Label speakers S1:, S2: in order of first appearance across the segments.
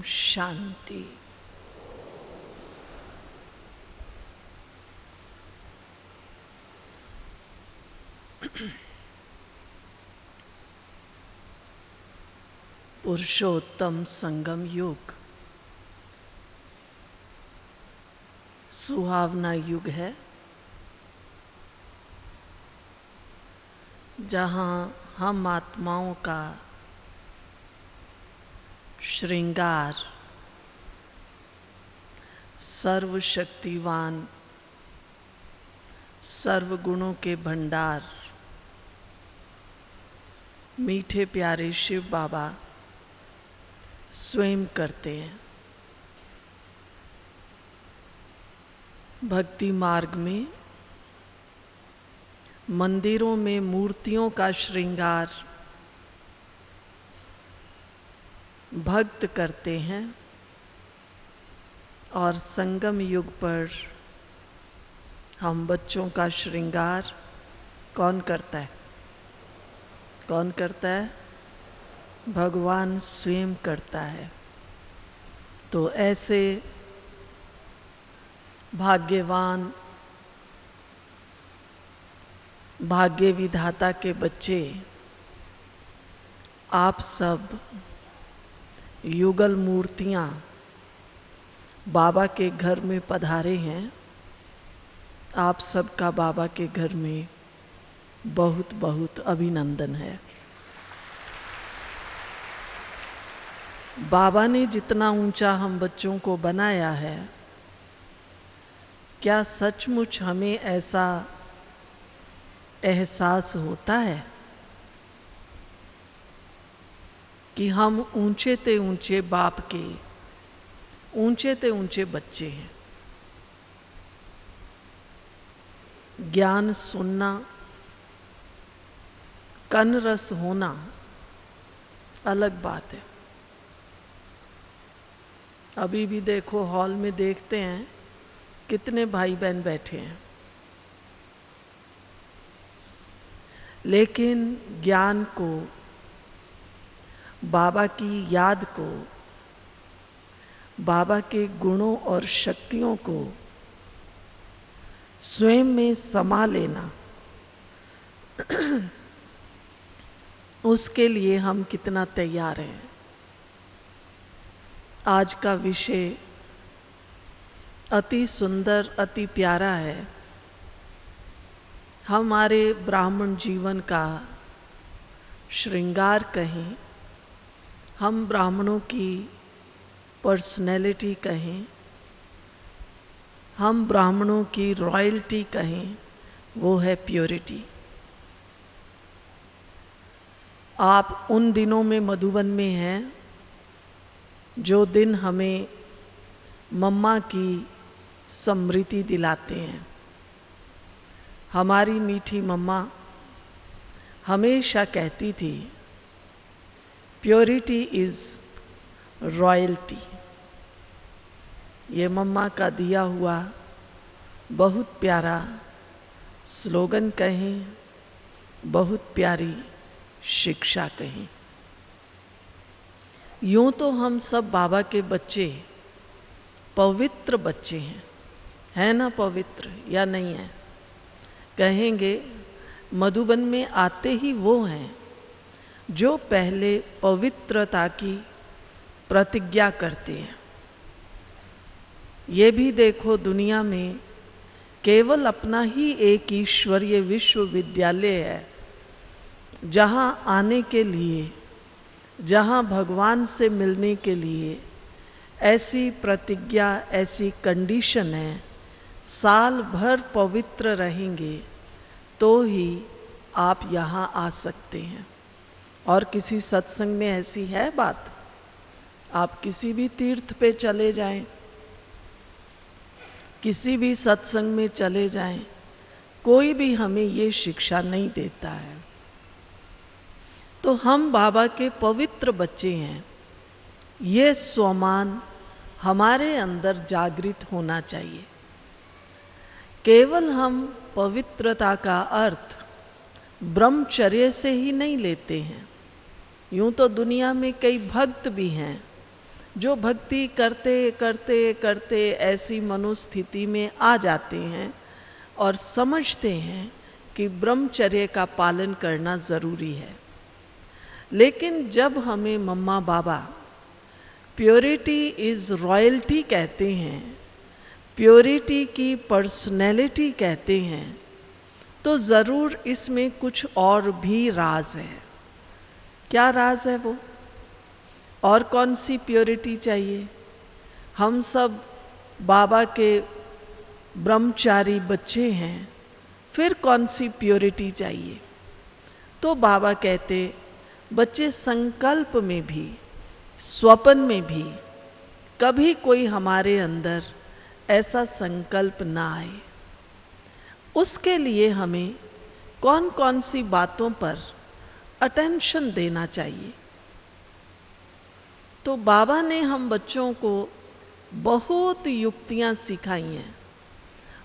S1: शांति। पुरुषोत्तम संगम युग सुहावना युग है, जहां हम आत्माओं का श्रृंगार सर्वशक्तिवान सर्वगुणों के भंडार मीठे प्यारे शिव बाबा स्वयं करते हैं। भक्ति मार्ग में मंदिरों में मूर्तियों का श्रृंगार भक्त करते हैं और संगम युग पर हम बच्चों का श्रृंगार कौन करता है? कौन करता है? भगवान स्वयं करता है। तो ऐसे भाग्यवान भाग्य विधाता के बच्चे आप सब युगल मूर्तियां बाबा के घर में पधारे हैं। आप सबका बाबा के घर में बहुत बहुत अभिनंदन है। बाबा ने जितना ऊंचा हम बच्चों को बनाया है, क्या सचमुच हमें ऐसा एहसास होता है कि हम ऊंचे ते ऊंचे बाप के ऊंचे ते ऊंचे बच्चे हैं? ज्ञान सुनना, कन रस होना अलग बात है। अभी भी देखो, हॉल में देखते हैं कितने भाई बहन बैठे हैं, लेकिन ज्ञान को, बाबा की याद को, बाबा के गुणों और शक्तियों को स्वयं में समा लेना, उसके लिए हम कितना तैयार हैं। आज का विषय अति सुंदर, अति प्यारा है। हमारे ब्राह्मण जीवन का श्रृंगार कहें, हम ब्राह्मणों की पर्सनैलिटी कहें, हम ब्राह्मणों की रॉयल्टी कहें, वो है प्योरिटी। आप उन दिनों में मधुबन में हैं जो दिन हमें मम्मा की स्मृति दिलाते हैं। हमारी मीठी मम्मा हमेशा कहती थी, प्योरिटी इज रॉयल्टी। ये मम्मा का दिया हुआ बहुत प्यारा स्लोगन कहें, बहुत प्यारी शिक्षा कहें। यूं तो हम सब बाबा के बच्चे पवित्र बच्चे हैं, है ना? पवित्र या नहीं है? कहेंगे मधुबन में आते ही वो हैं जो पहले पवित्रता की प्रतिज्ञा करते हैं। ये भी देखो, दुनिया में केवल अपना ही एक ईश्वरीय विश्वविद्यालय है जहां आने के लिए, जहां भगवान से मिलने के लिए ऐसी प्रतिज्ञा, ऐसी कंडीशन है, साल भर पवित्र रहेंगे तो ही आप यहां आ सकते हैं। और किसी सत्संग में ऐसी है बात? आप किसी भी तीर्थ पे चले जाएं, किसी भी सत्संग में चले जाएं, कोई भी हमें ये शिक्षा नहीं देता है। तो हम बाबा के पवित्र बच्चे हैं, ये स्वमान हमारे अंदर जागृत होना चाहिए। केवल हम पवित्रता का अर्थ ब्रह्मचर्य से ही नहीं लेते हैं। यूं तो दुनिया में कई भक्त भी हैं जो भक्ति करते करते करते ऐसी मनोस्थिति में आ जाते हैं और समझते हैं कि ब्रह्मचर्य का पालन करना जरूरी है। लेकिन जब हमें मम्मा बाबा प्योरिटी इज रॉयल्टी कहते हैं, प्योरिटी की पर्सनैलिटी कहते हैं, तो जरूर इसमें कुछ और भी राज है। क्या राज है वो? और कौन सी प्योरिटी चाहिए? हम सब बाबा के ब्रह्मचारी बच्चे हैं, फिर कौन सी प्योरिटी चाहिए? तो बाबा कहते बच्चे संकल्प में भी, स्वप्न में भी कभी कोई हमारे अंदर ऐसा संकल्प ना आए। उसके लिए हमें कौन कौन सी बातों पर अटेंशन देना चाहिए? तो बाबा ने हम बच्चों को बहुत युक्तियां सिखाई हैं,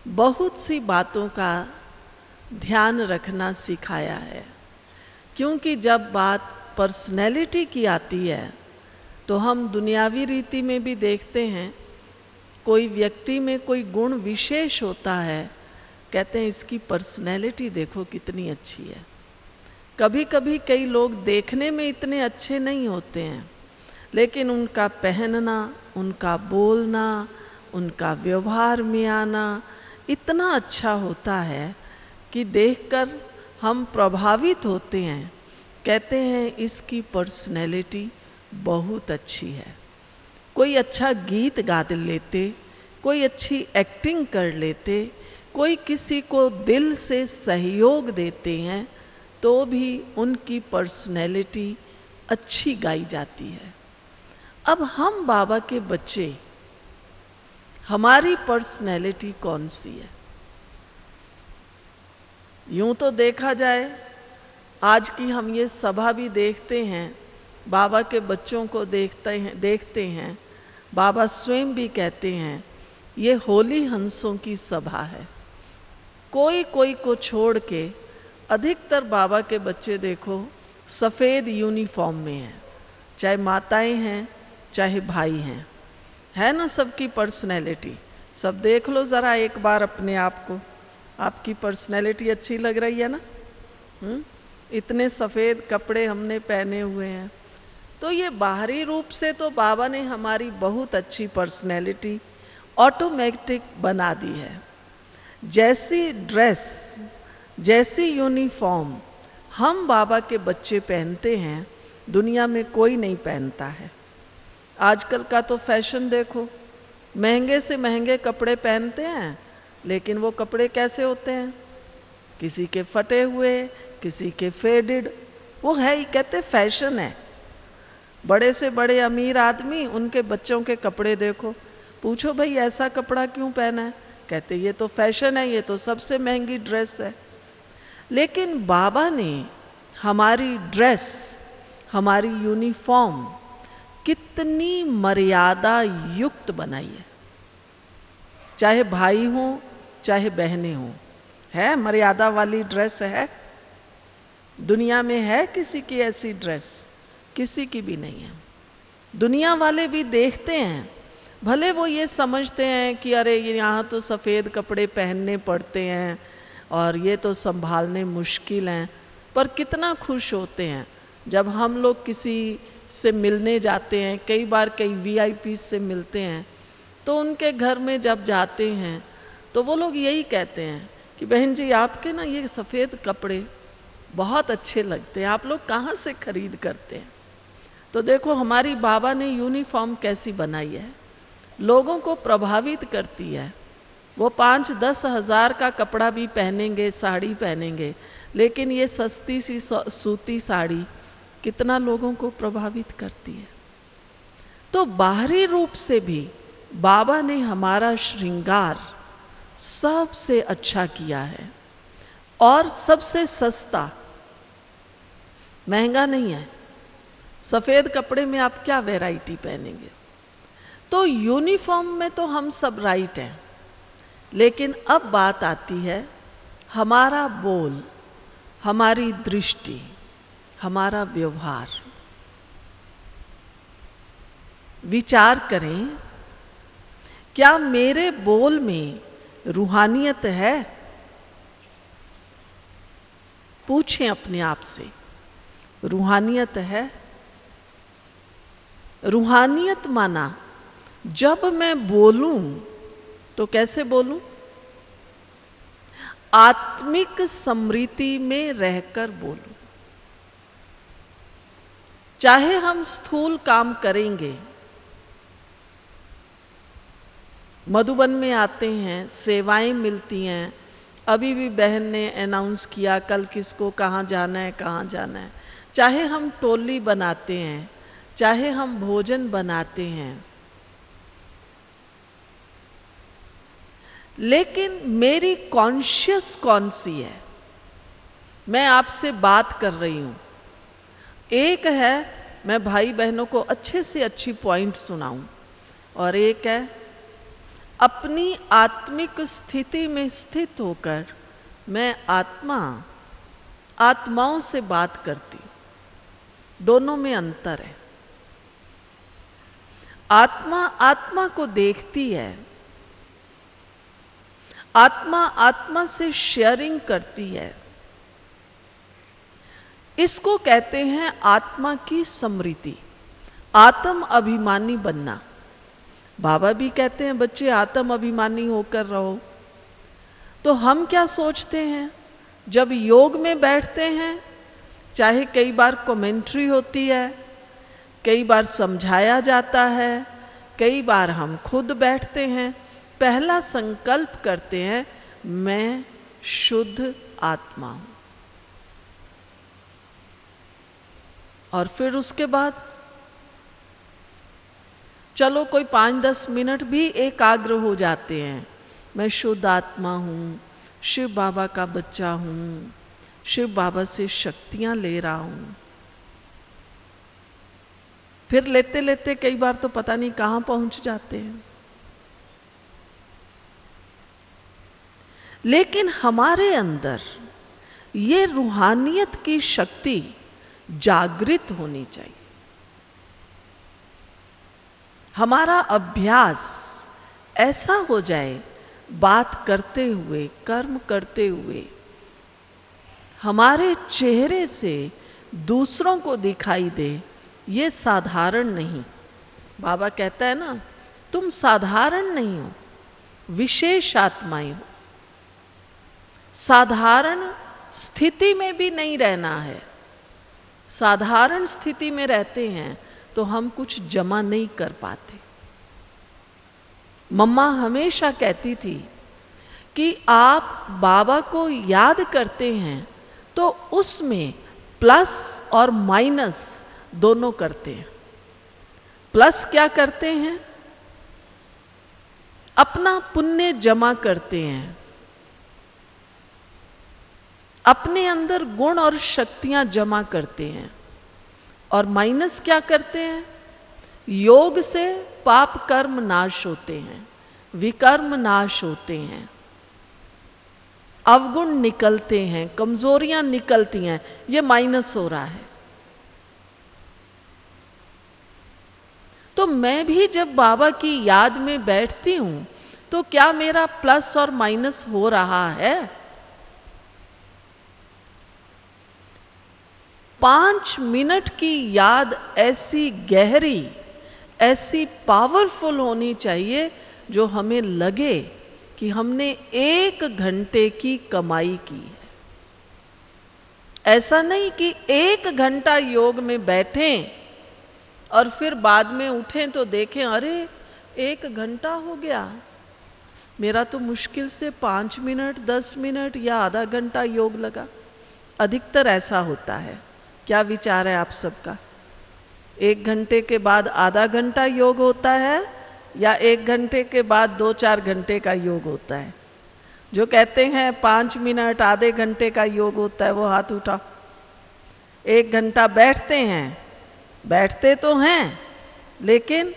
S1: बहुत सी बातों का ध्यान रखना सिखाया है। क्योंकि जब बात पर्सनैलिटी की आती है तो हम दुनियावी रीति में भी देखते हैं, कोई व्यक्ति में कोई गुण विशेष होता है, कहते हैं इसकी पर्सनैलिटी देखो कितनी अच्छी है। कभी कभी कई लोग देखने में इतने अच्छे नहीं होते हैं, लेकिन उनका पहनना, उनका बोलना, उनका व्यवहार में आना इतना अच्छा होता है कि देखकर हम प्रभावित होते हैं। कहते हैं इसकी पर्सनैलिटी बहुत अच्छी है। कोई अच्छा गीत गा लेते, कोई अच्छी एक्टिंग कर लेते, कोई किसी को दिल से सहयोग देते हैं, तो भी उनकी पर्सनैलिटी अच्छी गाई जाती है। अब हम बाबा के बच्चे, हमारी पर्सनैलिटी कौन सी है? यूं तो देखा जाए, आज की हम ये सभा भी देखते हैं, बाबा के बच्चों को देखते हैं, बाबा स्वयं भी कहते हैं ये होली हंसों की सभा है। कोई कोई को छोड़ के अधिकतर बाबा के बच्चे देखो सफेद यूनिफॉर्म में हैं, चाहे माताएं हैं चाहे भाई हैं, है ना सबकी पर्सनैलिटी। सब देख लो जरा एक बार अपने आप को, आपकी पर्सनैलिटी अच्छी लग रही है ना? इतने सफेद कपड़े हमने पहने हुए हैं। तो ये बाहरी रूप से तो बाबा ने हमारी बहुत अच्छी पर्सनैलिटी ऑटोमेटिक बना दी है। जैसी ड्रेस, जैसी यूनिफॉर्म हम बाबा के बच्चे पहनते हैं, दुनिया में कोई नहीं पहनता है। आजकल का तो फैशन देखो, महंगे से महंगे कपड़े पहनते हैं, लेकिन वो कपड़े कैसे होते हैं? किसी के फटे हुए, किसी के फेडेड। वो है ही, कहते फैशन है। बड़े से बड़े अमीर आदमी, उनके बच्चों के कपड़े देखो, पूछो भाई ऐसा कपड़ा क्यों पहना है? कहते ये तो फैशन है, ये तो सबसे महंगी ड्रेस है। लेकिन बाबा ने हमारी ड्रेस, हमारी यूनिफॉर्म कितनी मर्यादा युक्त बनाई है। चाहे भाई हो चाहे बहनें हो, है मर्यादा वाली ड्रेस है? दुनिया में है किसी की ऐसी ड्रेस? किसी की भी नहीं है। दुनिया वाले भी देखते हैं, भले वो ये समझते हैं कि अरे यहाँ तो सफेद कपड़े पहनने पड़ते हैं और ये तो संभालने मुश्किल हैं, पर कितना खुश होते हैं जब हम लोग किसी से मिलने जाते हैं। कई बार कई वीआईपी से मिलते हैं, तो उनके घर में जब जाते हैं तो वो लोग यही कहते हैं कि बहन जी आपके ना ये सफेद कपड़े बहुत अच्छे लगते हैं, आप लोग कहाँ से खरीद करते हैं? तो देखो हमारी बाबा ने यूनिफॉर्म कैसी बनाई है, लोगों को प्रभावित करती है। वो 5-10 हज़ार का कपड़ा भी पहनेंगे, साड़ी पहनेंगे, लेकिन ये सस्ती सी सूती साड़ी कितना लोगों को प्रभावित करती है। तो बाहरी रूप से भी बाबा ने हमारा श्रृंगार सबसे अच्छा किया है और सबसे सस्ता, महंगा नहीं है। सफेद कपड़े में आप क्या वैरायटी पहनेंगे? तो यूनिफॉर्म में तो हम सब राइट हैं, लेकिन अब बात आती है हमारा बोल, हमारी दृष्टि, हमारा व्यवहार। विचार करें, क्या मेरे बोल में रूहानियत है? पूछें अपने आप से, रूहानियत है? रूहानियत माना जब मैं बोलूं तो कैसे बोलूं? आत्मिक स्मृति में रहकर बोलूं। चाहे हम स्थूल काम करेंगे, मधुबन में आते हैं, सेवाएं मिलती हैं, अभी भी बहन ने अनाउंस किया कल किसको कहां जाना है, कहां जाना है। चाहे हम टोली बनाते हैं, चाहे हम भोजन बनाते हैं, लेकिन मेरी कॉन्शियस कौन सी है? मैं आपसे बात कर रही हूं। एक है मैं भाई बहनों को अच्छे से अच्छी पॉइंट सुनाऊं, और एक है अपनी आत्मिक स्थिति में स्थित होकर मैं आत्माओं से बात करती। दोनों में अंतर है। आत्मा आत्मा को देखती है, आत्मा आत्मा से शेयरिंग करती है। इसको कहते हैं आत्मा की स्मृति, आत्म अभिमानी बनना। बाबा भी कहते हैं बच्चे आत्म अभिमानी होकर रहो। तो हम क्या सोचते हैं जब योग में बैठते हैं? चाहे कई बार कमेंट्री होती है, कई बार समझाया जाता है, कई बार हम खुद बैठते हैं, पहला संकल्प करते हैं मैं शुद्ध आत्मा हूं, और फिर उसके बाद चलो कोई 5-10 मिनट भी एकाग्र हो जाते हैं। मैं शुद्ध आत्मा हूं, शिव बाबा का बच्चा हूं, शिव बाबा से शक्तियां ले रहा हूं। फिर लेते लेते कई बार तो पता नहीं कहां पहुंच जाते हैं। लेकिन हमारे अंदर ये रूहानियत की शक्ति जागृत होनी चाहिए। हमारा अभ्यास ऐसा हो जाए, बात करते हुए, कर्म करते हुए, हमारे चेहरे से दूसरों को दिखाई दे ये साधारण नहीं। बाबा कहता है ना, तुम साधारण नहीं हो, विशेष आत्माएं हो। साधारण स्थिति में भी नहीं रहना है। साधारण स्थिति में रहते हैं तो हम कुछ जमा नहीं कर पाते। मम्मा हमेशा कहती थी कि आप बाबा को याद करते हैं तो उसमें प्लस और माइनस दोनों करते हैं। प्लस क्या करते हैं? अपना पुण्य जमा करते हैं, अपने अंदर गुण और शक्तियां जमा करते हैं। और माइनस क्या करते हैं? योग से पाप कर्म नाश होते हैं, विकर्म नाश होते हैं, अवगुण निकलते हैं, कमजोरियां निकलती हैं। ये माइनस हो रहा है। तो मैं भी जब बाबा की याद में बैठती हूं तो क्या मेरा प्लस और माइनस हो रहा है? 5 मिनट की याद ऐसी गहरी, ऐसी पावरफुल होनी चाहिए जो हमें लगे कि हमने 1 घंटे की कमाई की है। ऐसा नहीं कि 1 घंटा योग में बैठें और फिर बाद में उठें तो देखें अरे 1 घंटा हो गया, मेरा तो मुश्किल से 5 मिनट 10 मिनट या आधा घंटा योग लगा। अधिकतर ऐसा होता है। क्या विचार है आप सबका? 1 घंटे के बाद आधा घंटा योग होता है या 1 घंटे के बाद 2-4 घंटे का योग होता है? जो कहते हैं 5 मिनट आधे घंटे का योग होता है वो हाथ उठाओ। 1 घंटा बैठते हैं, बैठते तो हैं लेकिन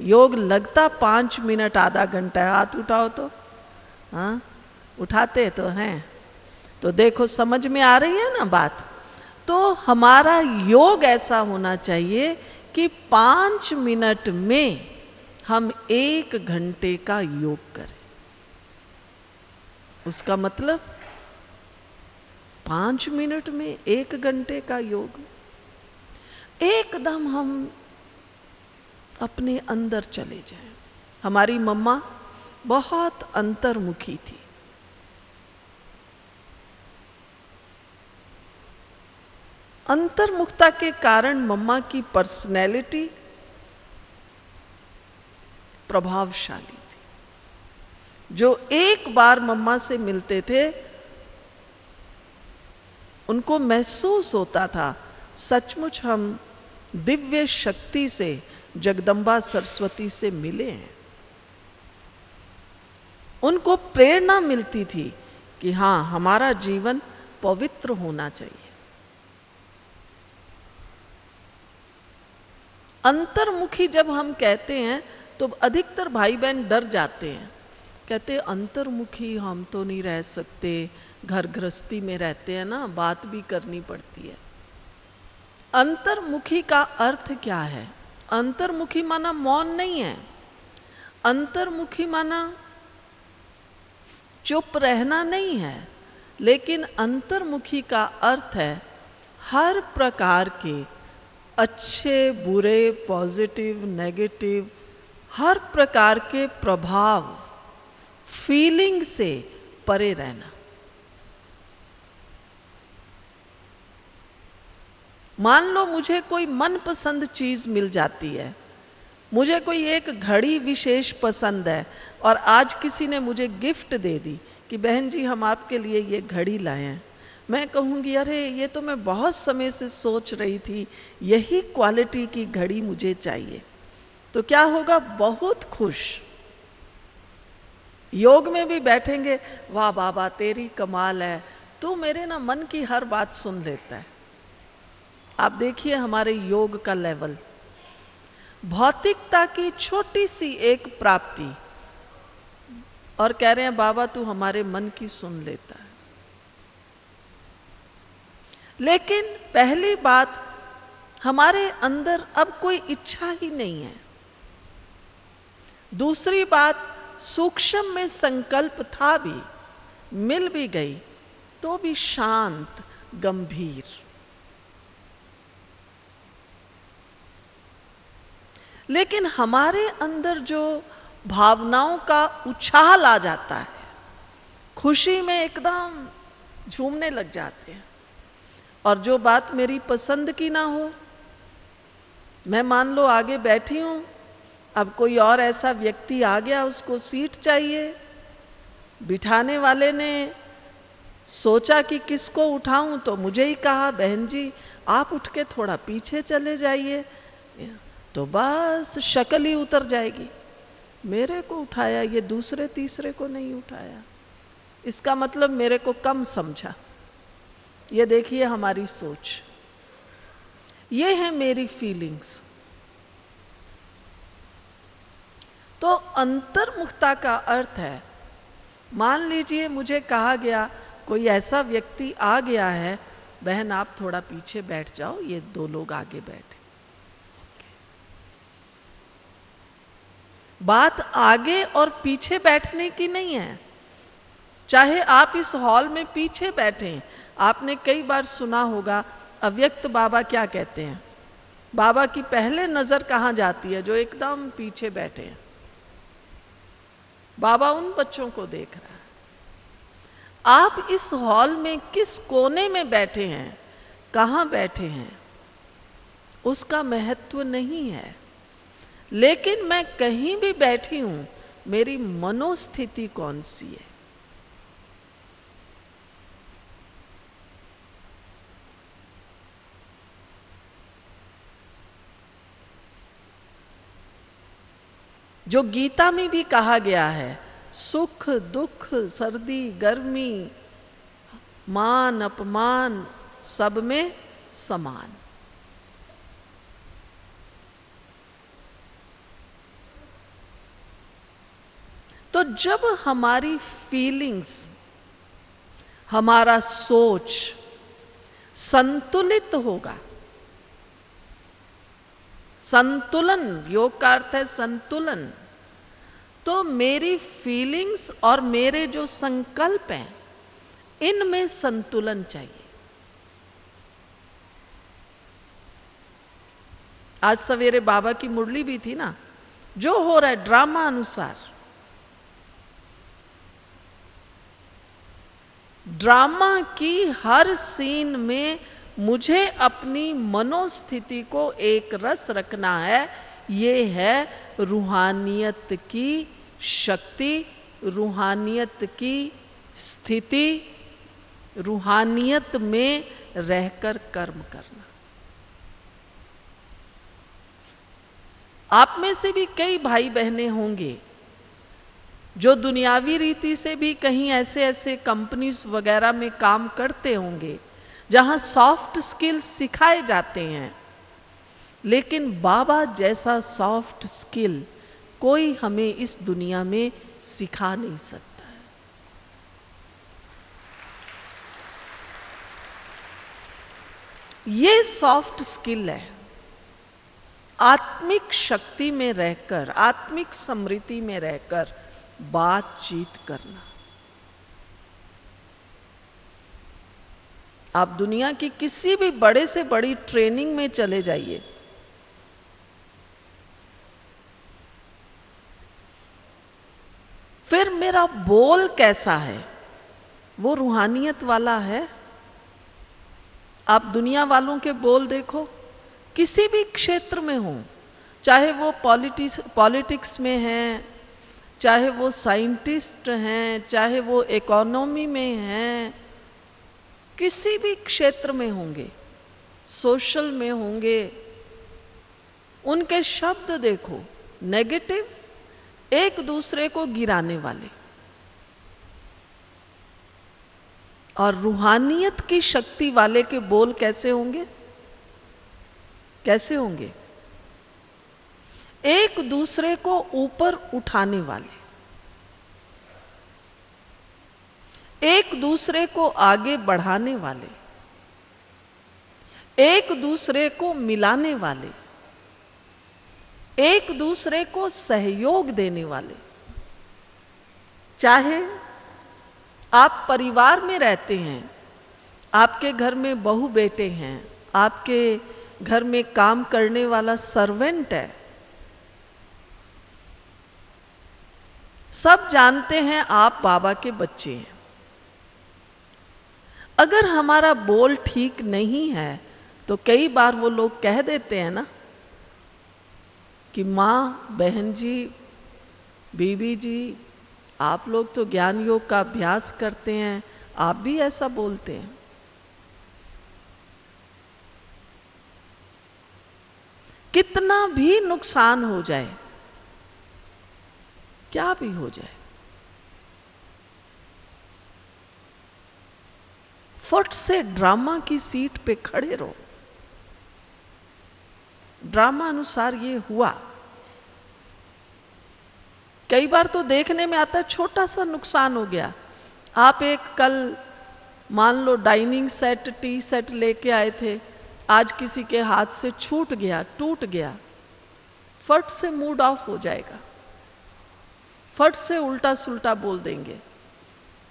S1: योग लगता 5 मिनट आधा घंटा है। हाथ उठाओ तो। हाँ, उठाते तो हैं। तो देखो समझ में आ रही है ना बात। तो हमारा योग ऐसा होना चाहिए कि 5 मिनट में हम 1 घंटे का योग करें। उसका मतलब 5 मिनट में 1 घंटे का योग। एकदम हम अपने अंदर चले जाएं। हमारी मम्मा बहुत अंतर्मुखी थी। अंतर्मुखता के कारण मम्मा की पर्सनैलिटी प्रभावशाली थी। जो एक बार मम्मा से मिलते थे उनको महसूस होता था सचमुच हम दिव्य शक्ति से, जगदम्बा सरस्वती से मिले हैं। उनको प्रेरणा मिलती थी कि हां, हमारा जीवन पवित्र होना चाहिए। अंतर्मुखी जब हम कहते हैं तो अधिकतर भाई बहन डर जाते हैं, कहते अंतर्मुखी हम तो नहीं रह सकते, घर गृहस्थी में रहते हैं ना, बात भी करनी पड़ती है। अंतर्मुखी का अर्थ क्या है? अंतर्मुखी माना मौन नहीं है। अंतर्मुखी माना चुप रहना नहीं है, लेकिन अंतर्मुखी का अर्थ है हर प्रकार के अच्छे, बुरे, पॉजिटिव, नेगेटिव, हर प्रकार के प्रभाव, फीलिंग से परे रहना। मान लो मुझे कोई मनपसंद चीज मिल जाती है, मुझे कोई एक घड़ी विशेष पसंद है और आज किसी ने मुझे गिफ्ट दे दी कि बहन जी हम आपके लिए ये घड़ी लाए हैं। मैं कहूंगी अरे ये तो मैं बहुत समय से सोच रही थी, यही क्वालिटी की घड़ी मुझे चाहिए। तो क्या होगा? बहुत खुश। योग में भी बैठेंगे, वाह बाबा तेरी कमाल है, तू मेरे ना मन की हर बात सुन लेता है। आप देखिए हमारे योग का लेवल, भौतिकता की छोटी सी एक प्राप्ति और कह रहे हैं बाबा तू हमारे मन की सुन लेता है। लेकिन पहली बात, हमारे अंदर अब कोई इच्छा ही नहीं है। दूसरी बात, सूक्ष्म में संकल्प था भी, मिल भी गई तो भी शांत, गंभीर। लेकिन हमारे अंदर जो भावनाओं का उछाल आ जाता है, खुशी में एकदम झूमने लग जाते हैं, और जो बात मेरी पसंद की ना हो, मैं मान लो आगे बैठी हूं, अब कोई और ऐसा व्यक्ति आ गया, उसको सीट चाहिए, बिठाने वाले ने सोचा कि किसको उठाऊं तो मुझे ही कहा बहन जी आप उठ के थोड़ा पीछे चले जाइए, तो बस शक्ल ही उतर जाएगी। मेरे को उठाया, ये दूसरे तीसरे को नहीं उठाया, इसका मतलब मेरे को कम समझा। ये देखिए हमारी सोच, ये है मेरी फीलिंग्स। तो अंतर्मुखता का अर्थ है, मान लीजिए मुझे कहा गया कोई ऐसा व्यक्ति आ गया है, बहन आप थोड़ा पीछे बैठ जाओ, ये 2 लोग आगे बैठे। बात आगे और पीछे बैठने की नहीं है। चाहे आप इस हॉल में पीछे बैठे, आपने कई बार सुना होगा अव्यक्त बाबा क्या कहते हैं, बाबा की पहले नजर कहां जाती है? जो एकदम पीछे बैठे हैं। बाबा उन बच्चों को देख रहा है। आप इस हॉल में किस कोने में बैठे हैं, कहां बैठे हैं, उसका महत्व नहीं है। लेकिन मैं कहीं भी बैठी हूं, मेरी मनोस्थिति कौन सी है? जो गीता में भी कहा गया है, सुख दुख, सर्दी गर्मी, मान अपमान, सब में समान। तो जब हमारी फीलिंग्स, हमारा सोच संतुलित होगा, संतुलन, योग का अर्थ है संतुलन। तो मेरी फीलिंग्स और मेरे जो संकल्प हैं, इनमें संतुलन चाहिए। आज सवेरे बाबा की मुरली भी थी ना, जो हो रहा है ड्रामा अनुसार। ड्रामा की हर सीन में मुझे अपनी मनोस्थिति को एक रस रखना है। ये है रूहानियत की शक्ति, रूहानियत की स्थिति, रूहानियत में रहकर कर्म करना। आप में से भी कई भाई बहनें होंगे जो दुनियावी रीति से भी कहीं ऐसे ऐसे कंपनीज वगैरह में काम करते होंगे जहां सॉफ्ट स्किल्स सिखाए जाते हैं, लेकिन बाबा जैसा सॉफ्ट स्किल कोई हमें इस दुनिया में सिखा नहीं सकता है। ये सॉफ्ट स्किल है आत्मिक शक्ति में रहकर, आत्मिक समृद्धि में रहकर बातचीत करना। आप दुनिया की किसी भी बड़े से बड़ी ट्रेनिंग में चले जाइए, फिर मेरा बोल कैसा है, वो रूहानियत वाला है। आप दुनिया वालों के बोल देखो, किसी भी क्षेत्र में हो, चाहे वो पॉलिटिक्स में हैं, चाहे वो साइंटिस्ट हैं, चाहे वो इकोनॉमी में हैं, किसी भी क्षेत्र में होंगे, सोशल में होंगे, उनके शब्द देखो नेगेटिव, एक दूसरे को गिराने वाले। और रूहानियत की शक्ति वाले के बोल कैसे होंगे? कैसे होंगे? एक दूसरे को ऊपर उठाने वाले, एक दूसरे को आगे बढ़ाने वाले, एक दूसरे को मिलाने वाले, एक दूसरे को सहयोग देने वाले। चाहे आप परिवार में रहते हैं, आपके घर में बहू बेटे हैं, आपके घर में काम करने वाला सर्वेंट है, सब जानते हैं आप बाबा के बच्चे हैं। अगर हमारा बोल ठीक नहीं है तो कई बार वो लोग कह देते हैं ना कि मां, बहन जी, बीबी जी, आप लोग तो ज्ञान योग का अभ्यास करते हैं, आप भी ऐसा बोलते हैं। कितना भी नुकसान हो जाए, क्या भी हो जाए, फट से ड्रामा की सीट पे खड़े रहो। ड्रामा अनुसार ये हुआ। कई बार तो देखने में आता है छोटा सा नुकसान हो गया। आप एक कल मान लो डाइनिंग सेट, टी सेट लेके आए थे, आज किसी के हाथ से छूट गया, टूट गया, फट से मूड ऑफ हो जाएगा, फट से उल्टा सुल्टा बोल देंगे।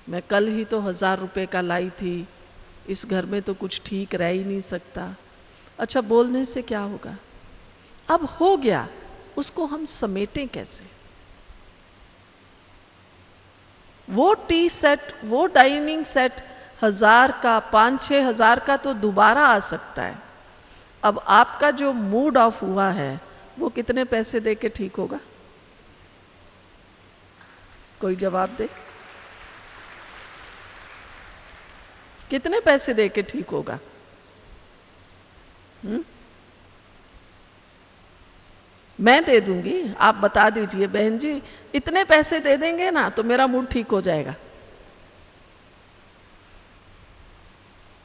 S1: मैं कल ही तो 1000 रुपए का लाई थी, इस घर में तो कुछ ठीक रह ही नहीं सकता। अच्छा, बोलने से क्या होगा? अब हो गया, उसको हम समेटें कैसे? वो टी सेट, वो डाइनिंग सेट 1000 का, 5-6 हजार का तो दोबारा आ सकता है। अब आपका जो मूड ऑफ हुआ है वो कितने पैसे दे के ठीक होगा? कोई जवाब दे। कितने पैसे दे के ठीक होगा? मैं दे दूंगी, आप बता दीजिए बहन जी, इतने पैसे दे देंगे ना तो मेरा मूड ठीक हो जाएगा।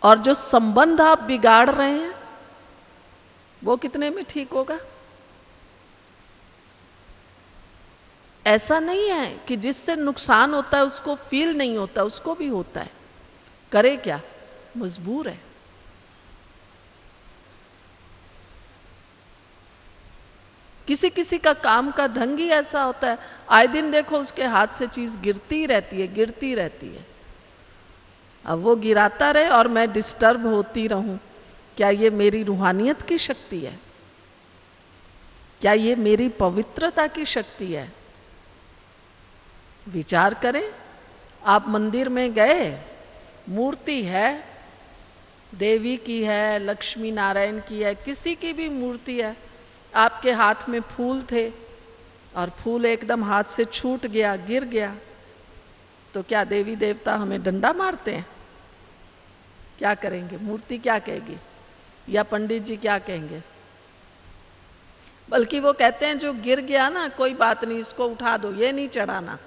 S1: और जो संबंध आप बिगाड़ रहे हैं वो कितने में ठीक होगा? ऐसा नहीं है कि जिससे नुकसान होता है उसको फील नहीं होता, उसको भी होता है। करे क्या? मजबूर है। किसी किसी का काम का ढंग ही ऐसा होता है, आए दिन देखो उसके हाथ से चीज गिरती रहती है, गिरती रहती है। अब वो गिराता रहे और मैं डिस्टर्ब होती रहूं, क्या ये मेरी रूहानियत की शक्ति है? क्या ये मेरी पवित्रता की शक्ति है? विचार करें। आप मंदिर में गए, मूर्ति है, देवी की है, लक्ष्मी नारायण की है, किसी की भी मूर्ति है, आपके हाथ में फूल थे और फूल एकदम हाथ से छूट गया, गिर गया, तो क्या देवी देवता हमें डंडा मारते हैं? क्या करेंगे? मूर्ति क्या कहेगी या पंडित जी क्या कहेंगे? बल्कि वो कहते हैं जो गिर गया ना, कोई बात नहीं, इसको उठा दो, ये नहीं चढ़ाना,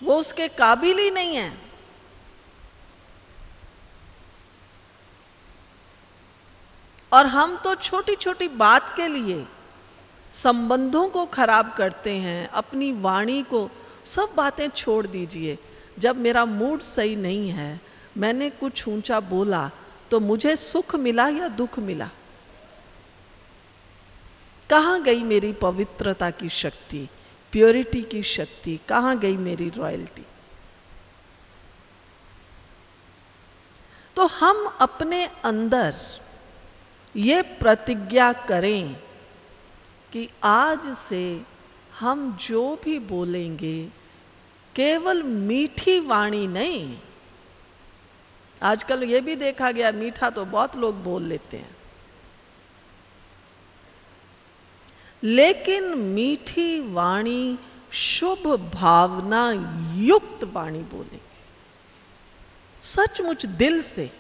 S1: वो उसके काबिल ही नहीं है। और हम तो छोटी छोटी बात के लिए संबंधों को खराब करते हैं, अपनी वाणी को। सब बातें छोड़ दीजिए। जब मेरा मूड सही नहीं है, मैंने कुछ ऊंचा बोला, तो मुझे सुख मिला या दुख मिला? कहां गई मेरी पवित्रता की शक्ति, प्योरिटी की शक्ति? कहां गई मेरी रॉयल्टी? तो हम अपने अंदर ये प्रतिज्ञा करें कि आज से हम जो भी बोलेंगे, केवल मीठी वाणी नहीं। आजकल ये भी देखा गया, मीठा तो बहुत लोग बोल लेते हैं, लेकिन मीठी वाणी, शुभ भावना युक्त वाणी बोलेंगे, सचमुच दिल से।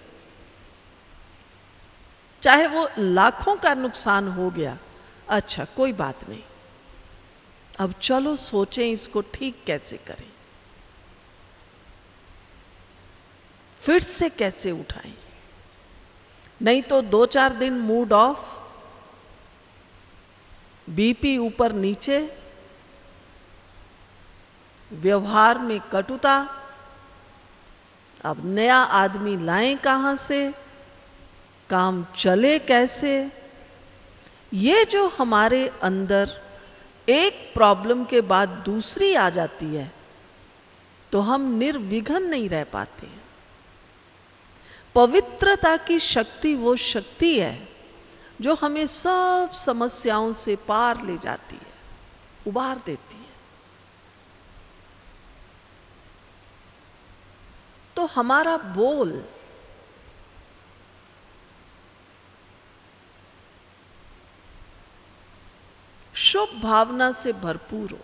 S1: चाहे वो लाखों का नुकसान हो गया, अच्छा कोई बात नहीं, अब चलो सोचें इसको ठीक कैसे करें, फिर से कैसे उठाएं। नहीं तो 2-4 दिन मूड ऑफ, बीपी ऊपर नीचे, व्यवहार में कटुता, अब नया आदमी लाएं कहां से, काम चले कैसे? ये जो हमारे अंदर एक प्रॉब्लम के बाद दूसरी आ जाती है, तो हम निर्विघ्न नहीं रह पाते। पवित्रता की शक्ति वो शक्ति है जो हमें सब समस्याओं से पार ले जाती है, उबार देती है। तो हमारा बोल शुभ भावना से भरपूर हो,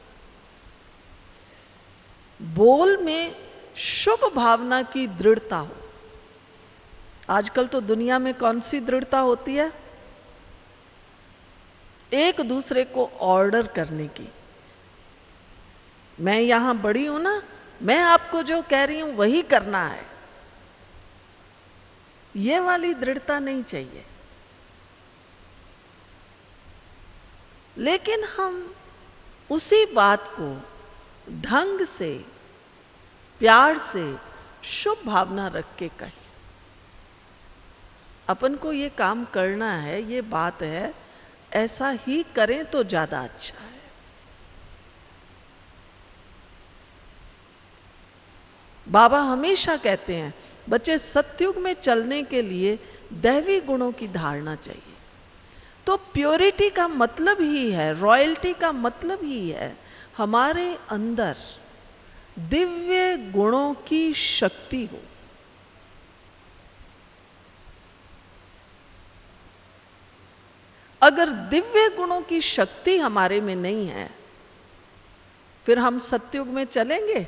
S1: बोल में शुभ भावना की दृढ़ता हो। आजकल तो दुनिया में कौन सी दृढ़ता होती है? एक दूसरे को ऑर्डर करने की। मैं यहां बड़ी हूं ना, मैं आपको जो कह रही हूं वही करना है। ये वाली दृढ़ता नहीं चाहिए। लेकिन हम उसी बात को ढंग से, प्यार से, शुभ भावना रख के कहें। अपन को ये काम करना है, ये बात है, ऐसा ही करें तो ज्यादा अच्छा है। बाबा हमेशा कहते हैं, बच्चे सतयुग में चलने के लिए दैवी गुणों की धारणा चाहिए। तो प्योरिटी का मतलब ही है, रॉयल्टी का मतलब ही है, हमारे अंदर दिव्य गुणों की शक्ति हो। अगर दिव्य गुणों की शक्ति हमारे में नहीं है, फिर हम सतयुग में चलेंगे?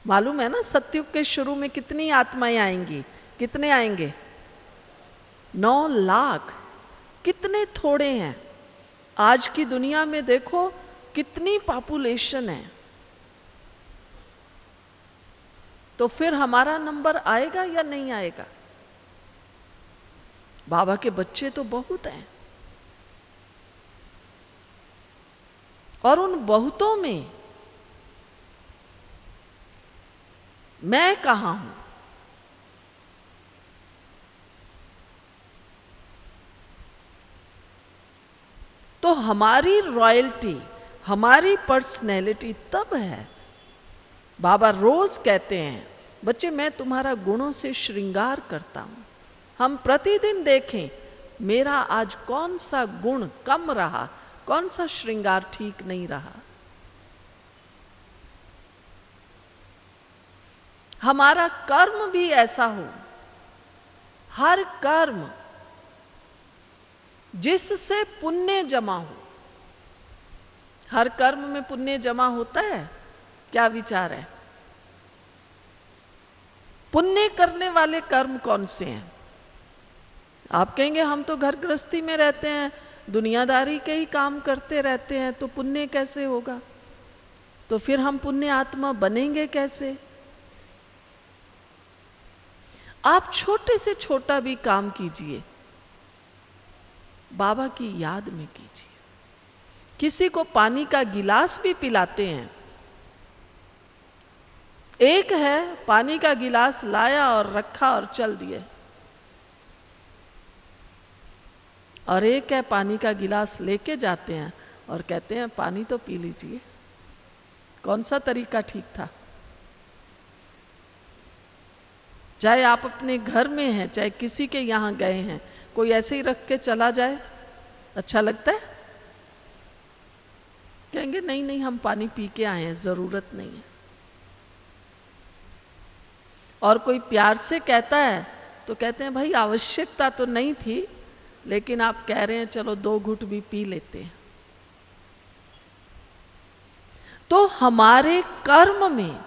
S1: मालूम है ना, सतयुग के शुरू में कितनी आत्माएं आएंगी? कितने आएंगे? 9 लाख। कितने थोड़े हैं। आज की दुनिया में देखो कितनी पॉपुलेशन है, तो फिर हमारा नंबर आएगा या नहीं आएगा? बाबा के बच्चे तो बहुत हैं, और उन बहुतों में मैं कहां हूं? तो हमारी रॉयल्टी, हमारी पर्सनैलिटी तब है। बाबा रोज कहते हैं, बच्चे मैं तुम्हारा गुणों से श्रृंगार करता हूं। हम प्रतिदिन देखें मेरा आज कौन सा गुण कम रहा, कौन सा श्रृंगार ठीक नहीं रहा। हमारा कर्म भी ऐसा हो, हर कर्म जिससे पुण्य जमा हो। हर कर्म में पुण्य जमा होता है? क्या विचार है? पुण्य करने वाले कर्म कौन से हैं? आप कहेंगे हम तो घर गृहस्थी में रहते हैं, दुनियादारी के ही काम करते रहते हैं, तो पुण्य कैसे होगा? तो फिर हम पुण्य आत्मा बनेंगे कैसे? आप छोटे से छोटा भी काम कीजिए, बाबा की याद में कीजिए। किसी को पानी का गिलास भी पिलाते हैं। एक है पानी का गिलास लाया और रखा और चल दिए, और एक है पानी का गिलास लेके जाते हैं और कहते हैं पानी तो पी लीजिए। कौन सा तरीका ठीक था? चाहे आप अपने घर में हैं, चाहे किसी के यहां गए हैं, कोई ऐसे ही रख के चला जाए, अच्छा लगता है? कहेंगे नहीं नहीं हम पानी पी के आए हैं, जरूरत नहीं है। और कोई प्यार से कहता है तो कहते हैं भाई आवश्यकता तो नहीं थी, लेकिन आप कह रहे हैं चलो 2 घूंट भी पी लेते हैं। तो हमारे कर्म में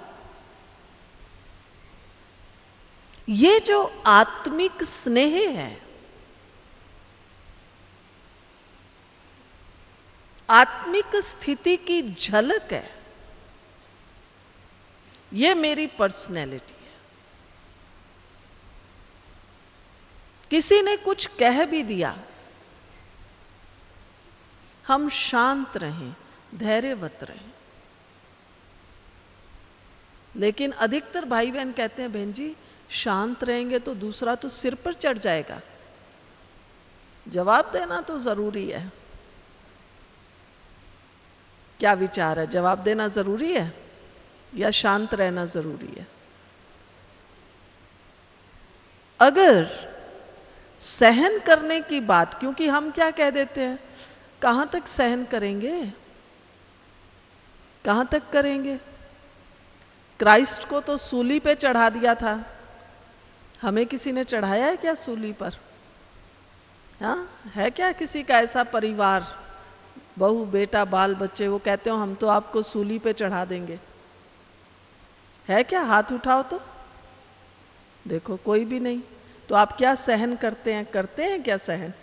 S1: ये जो आत्मिक स्नेह है, आत्मिक स्थिति की झलक है, ये मेरी पर्सनैलिटी है। किसी ने कुछ कह भी दिया, हम शांत रहें, धैर्यवत रहें। लेकिन अधिकतर भाई बहन कहते हैं बहन जी शांत रहेंगे तो दूसरा तो सिर पर चढ़ जाएगा, जवाब देना तो जरूरी है। क्या विचार है? जवाब देना जरूरी है या शांत रहना जरूरी है? अगर सहन करने की बात, क्योंकि हम क्या कह देते हैं, कहां तक सहन करेंगे, कहां तक करेंगे? क्राइस्ट को तो सूली पे चढ़ा दिया था, हमें किसी ने चढ़ाया है क्या सूली पर? हाँ, है क्या किसी का ऐसा परिवार, बहू बेटा बाल बच्चे, वो कहते हो हम तो आपको सूली पे चढ़ा देंगे? है क्या? हाथ उठाओ तो देखो, कोई भी नहीं। तो आप क्या सहन करते हैं? करते हैं क्या सहन?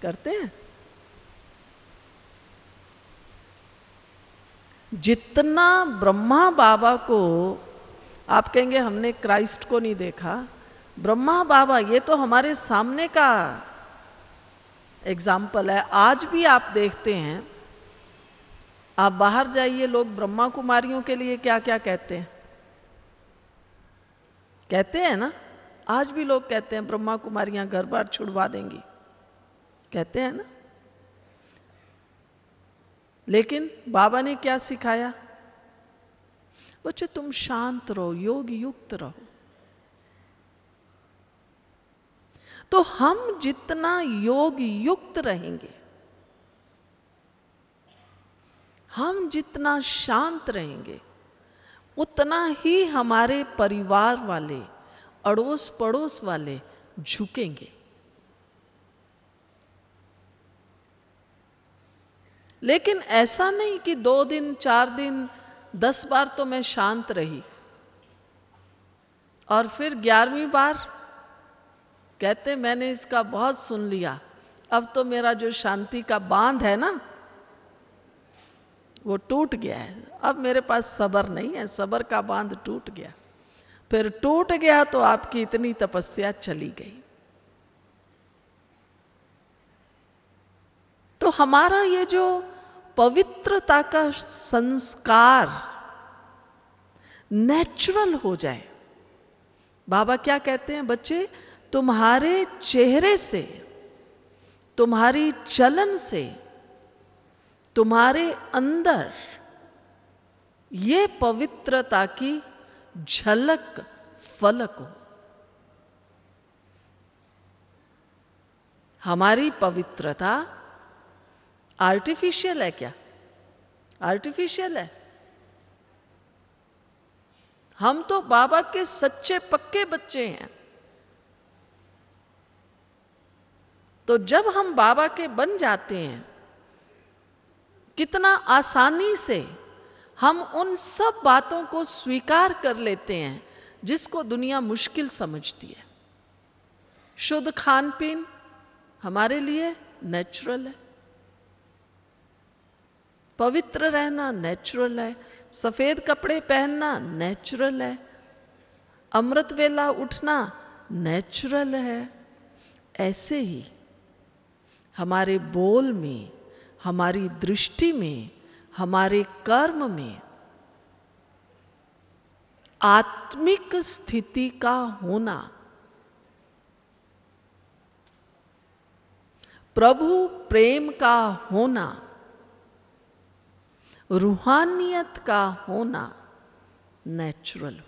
S1: करते हैं? जितना ब्रह्मा बाबा को, आप कहेंगे हमने क्राइस्ट को नहीं देखा, ब्रह्मा बाबा ये तो हमारे सामने का एग्जाम्पल है। आज भी आप देखते हैं, आप बाहर जाइए, लोग ब्रह्मा कुमारियों के लिए क्या क्या कहते हैं, कहते हैं ना? आज भी लोग कहते हैं ब्रह्मा कुमारियां घर बार छुड़वा देंगी, कहते हैं ना? लेकिन बाबा ने क्या सिखाया? बच्चे तुम शांत रहो, योग युक्त रहो। तो हम जितना योग युक्त रहेंगे, हम जितना शांत रहेंगे, उतना ही हमारे परिवार वाले, अड़ोस पड़ोस वाले झुकेंगे। लेकिन ऐसा नहीं कि 2 दिन 4 दिन 10 बार तो मैं शांत रही और फिर 11वीं बार कहते मैंने इसका बहुत सुन लिया, अब तो मेरा जो शांति का बांध है ना वो टूट गया है, अब मेरे पास सब्र नहीं है, सब्र का बांध टूट गया। फिर टूट गया तो आपकी इतनी तपस्या चली गई। तो हमारा ये जो पवित्रता का संस्कार नेचुरल हो जाए। बाबा क्या कहते हैं? बच्चे तुम्हारे चेहरे से, तुम्हारी चलन से तुम्हारे अंदर ये पवित्रता की झलक फलक हो। हमारी पवित्रता आर्टिफिशियल है क्या? आर्टिफिशियल है? हम तो बाबा के सच्चे पक्के बच्चे हैं। तो जब हम बाबा के बन जाते हैं, कितना आसानी से हम उन सब बातों को स्वीकार कर लेते हैं जिसको दुनिया मुश्किल समझती है। शुद्ध खान पीन हमारे लिए नेचुरल है, पवित्र रहना नेचुरल है, सफेद कपड़े पहनना नेचुरल है, अमृत वेला उठना नेचुरल है। ऐसे ही हमारे बोल में, हमारी दृष्टि में, हमारे कर्म में आत्मिक स्थिति का होना, प्रभु प्रेम का होना, रूहानियत का होना नेचुरल हो।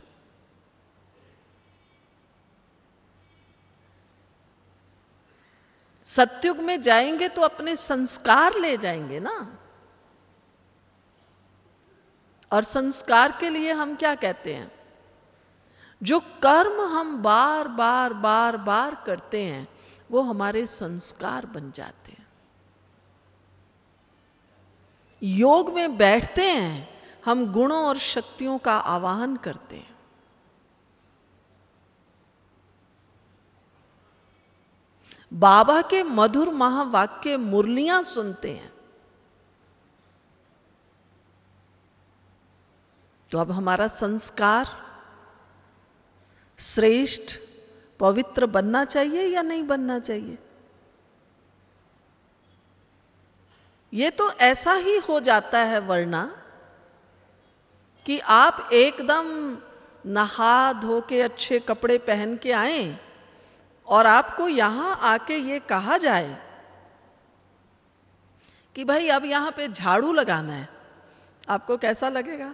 S1: सत्युग में जाएंगे तो अपने संस्कार ले जाएंगे ना। और संस्कार के लिए हम क्या कहते हैं? जो कर्म हम बार बार बार बार करते हैं वो हमारे संस्कार बन जाते हैं। योग में बैठते हैं, हम गुणों और शक्तियों का आवाहन करते हैं। बाबा के मधुर महावाक्य मुरलियां सुनते हैं, तो अब हमारा संस्कार श्रेष्ठ पवित्र बनना चाहिए या नहीं बनना चाहिए? ये तो ऐसा ही हो जाता है वरना कि आप एकदम नहा धो के अच्छे कपड़े पहन के आए और आपको यहां आके ये कहा जाए कि भाई अब यहां पे झाड़ू लगाना है, आपको कैसा लगेगा?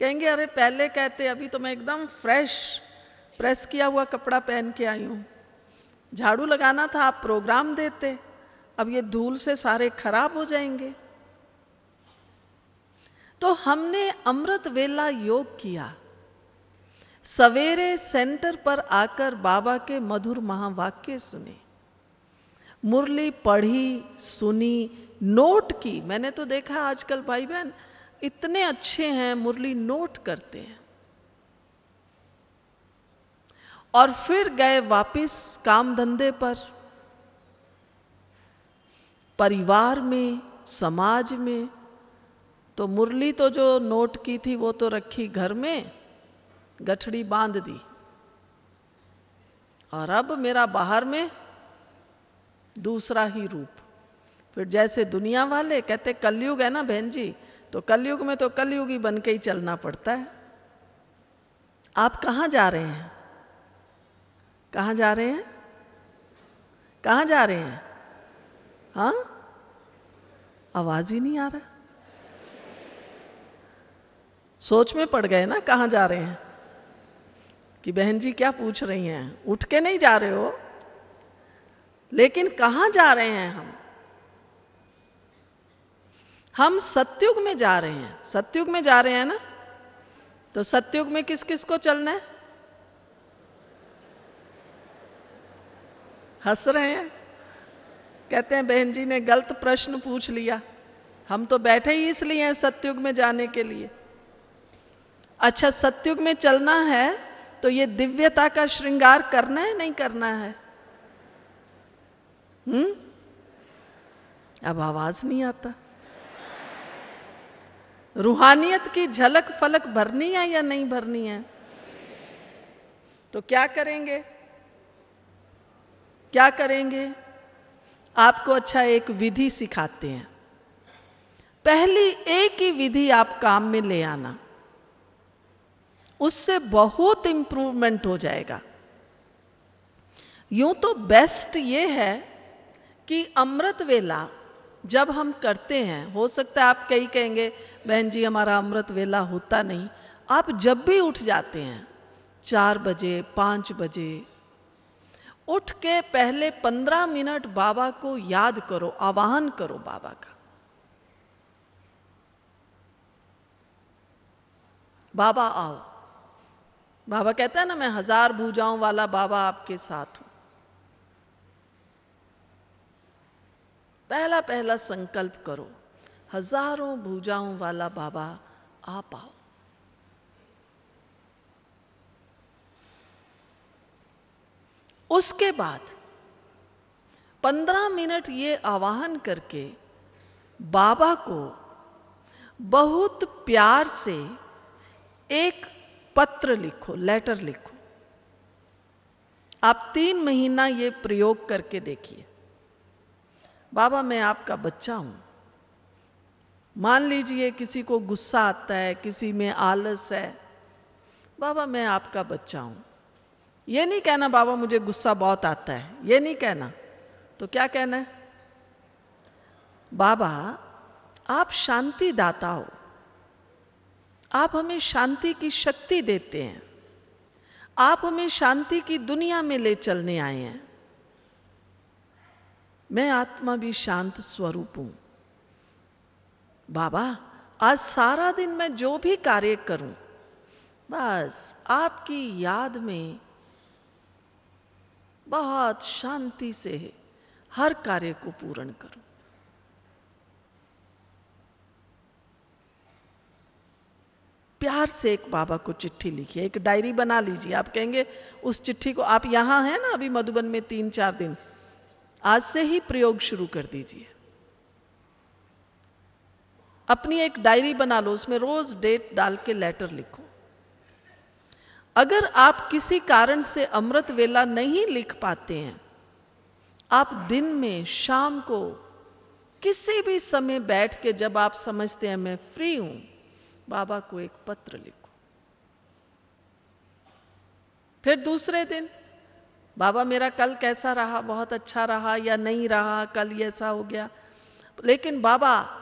S1: कहेंगे अरे पहले कहते, अभी तो मैं एकदम फ्रेश प्रेस किया हुआ कपड़ा पहन के आई हूं, झाड़ू लगाना था आप प्रोग्राम देते, अब ये धूल से सारे खराब हो जाएंगे। तो हमने अमृत वेला योग किया, सवेरे सेंटर पर आकर बाबा के मधुर महावाक्य सुने, मुरली पढ़ी, सुनी, नोट की। मैंने तो देखा आजकल भाई बहन इतने अच्छे हैं, मुरली नोट करते हैं और फिर गए वापिस काम धंधे पर, परिवार में, समाज में। तो मुरली तो जो नोट की थी वो तो रखी घर में, गठड़ी बांध दी, और अब मेरा बाहर में दूसरा ही रूप। फिर जैसे दुनिया वाले कहते कलयुग है ना बहन जी, तो कलयुग में तो कलयुगी बन के ही चलना पड़ता है। आप कहां जा रहे हैं? कहां जा रहे हैं? कहां जा रहे हैं? हाँ, आवाज ही नहीं आ रहा। सोच में पड़ गए ना कहां जा रहे हैं, कि बहन जी क्या पूछ रही हैं? उठ के नहीं जा रहे हो, लेकिन कहां जा रहे हैं हम? हम सतयुग में जा रहे हैं। सतयुग में जा रहे हैं ना, तो सतयुग में किस किस को चलना है? हंस रहे हैं, कहते हैं बहन जी ने गलत प्रश्न पूछ लिया, हम तो बैठे ही इसलिए हैं सतयुग में जाने के लिए। अच्छा, सतयुग में चलना है तो ये दिव्यता का श्रृंगार करना है नहीं करना है? अब आवाज नहीं आता। रूहानियत की झलक फलक भरनी है या नहीं भरनी है? तो क्या करेंगे? क्या करेंगे? आपको अच्छा एक विधि सिखाते हैं। पहली एक ही विधि आप काम में ले आना, उससे बहुत इंप्रूवमेंट हो जाएगा। यूं तो बेस्ट ये है कि अमृत वेला जब हम करते हैं, हो सकता है आप कई कहेंगे बहन जी हमारा अमृत वेला होता नहीं, आप जब भी उठ जाते हैं 4 बजे 5 बजे, उठ के पहले 15 मिनट बाबा को याद करो, आवाहन करो बाबा का। बाबा आओ। बाबा कहता है ना, मैं 1000 भुजाओं वाला बाबा आपके साथ हूं। पहला पहला संकल्प करो, हजारों भुजाओं वाला बाबा आप आओ। उसके बाद 15 मिनट ये आवाहन करके बाबा को बहुत प्यार से एक पत्र लिखो, लेटर लिखो। आप 3 महीना ये प्रयोग करके देखिए। बाबा मैं आपका बच्चा हूं। मान लीजिए किसी को गुस्सा आता है, किसी में आलस है, बाबा मैं आपका बच्चा हूं। ये नहीं कहना बाबा मुझे गुस्सा बहुत आता है, ये नहीं कहना। तो क्या कहना है? बाबा आप शांति दाता हो, आप हमें शांति की शक्ति देते हैं, आप हमें शांति की दुनिया में ले चलने आए हैं। मैं आत्मा भी शांत स्वरूप हूं। बाबा आज सारा दिन मैं जो भी कार्य करूं, बस आपकी याद में बहुत शांति से हर कार्य को पूर्ण करूं। प्यार से एक बाबा को चिट्ठी लिखिए, एक डायरी बना लीजिए। आप कहेंगे उस चिट्ठी को, आप यहां हैं ना अभी मधुबन में 3-4 दिन, आज से ही प्रयोग शुरू कर दीजिए। अपनी एक डायरी बना लो, उसमें रोज डेट डाल के लेटर लिखो। अगर आप किसी कारण से अमृत वेला नहीं लिख पाते हैं, आप दिन में शाम को किसी भी समय बैठ के, जब आप समझते हैं मैं फ्री हूं, बाबा को एक पत्र लिखो। फिर दूसरे दिन, बाबा मेरा कल कैसा रहा, बहुत अच्छा रहा या नहीं रहा, कल ये ऐसा हो गया, लेकिन बाबा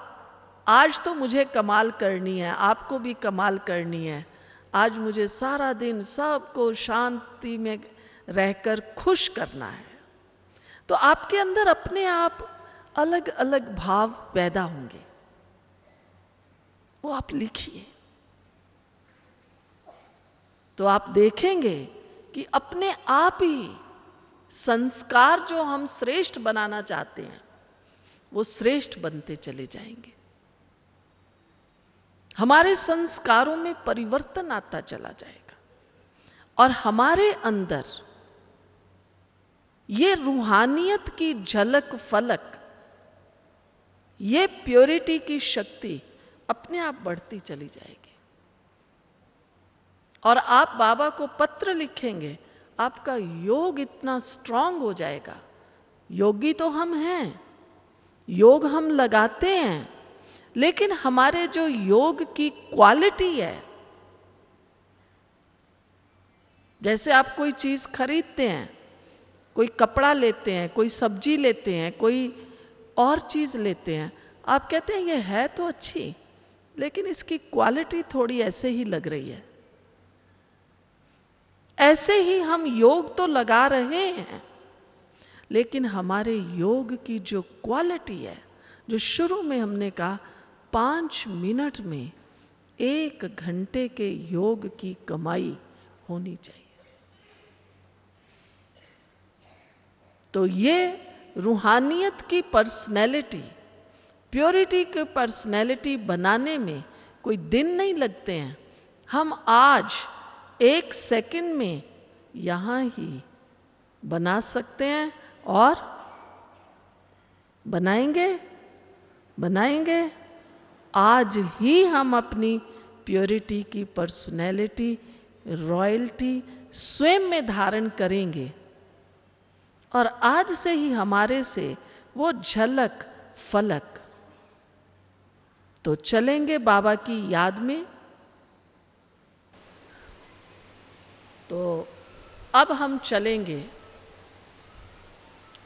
S1: आज तो मुझे कमाल करनी है, आपको भी कमाल करनी है। आज मुझे सारा दिन सबको शांति में रहकर खुश करना है। तो आपके अंदर अपने आप अलग अलग भाव पैदा होंगे, वो आप लिखिए। तो आप देखेंगे कि अपने आप ही संस्कार जो हम श्रेष्ठ बनाना चाहते हैं, वो श्रेष्ठ बनते चले जाएंगे। हमारे संस्कारों में परिवर्तन आता चला जाएगा और हमारे अंदर ये रूहानियत की झलक फलक, ये प्योरिटी की शक्ति अपने आप बढ़ती चली जाएगी। और आप बाबा को पत्र लिखेंगे, आपका योग इतना स्ट्रांग हो जाएगा। योगी तो हम हैं, योग हम लगाते हैं, लेकिन हमारे जो योग की क्वालिटी है, जैसे आप कोई चीज खरीदते हैं, कोई कपड़ा लेते हैं, कोई सब्जी लेते हैं, कोई और चीज लेते हैं, आप कहते हैं ये है तो अच्छी, लेकिन इसकी क्वालिटी थोड़ी ऐसे ही लग रही है। ऐसे ही हम योग तो लगा रहे हैं, लेकिन हमारे योग की जो क्वालिटी है, जो शुरू में हमने कहा 5 मिनट में 1 घंटे के योग की कमाई होनी चाहिए। तो ये रूहानियत की पर्सनैलिटी, प्योरिटी की पर्सनैलिटी बनाने में कोई दिन नहीं लगते हैं। हम आज 1 सेकंड में यहां ही बना सकते हैं और बनाएंगे। आज ही हम अपनी प्योरिटी की पर्सनैलिटी, रॉयल्टी स्वयं में धारण करेंगे और आज से ही हमारे से वो झलक फलक तो चलेंगे बाबा की याद में। तो अब हम चलेंगे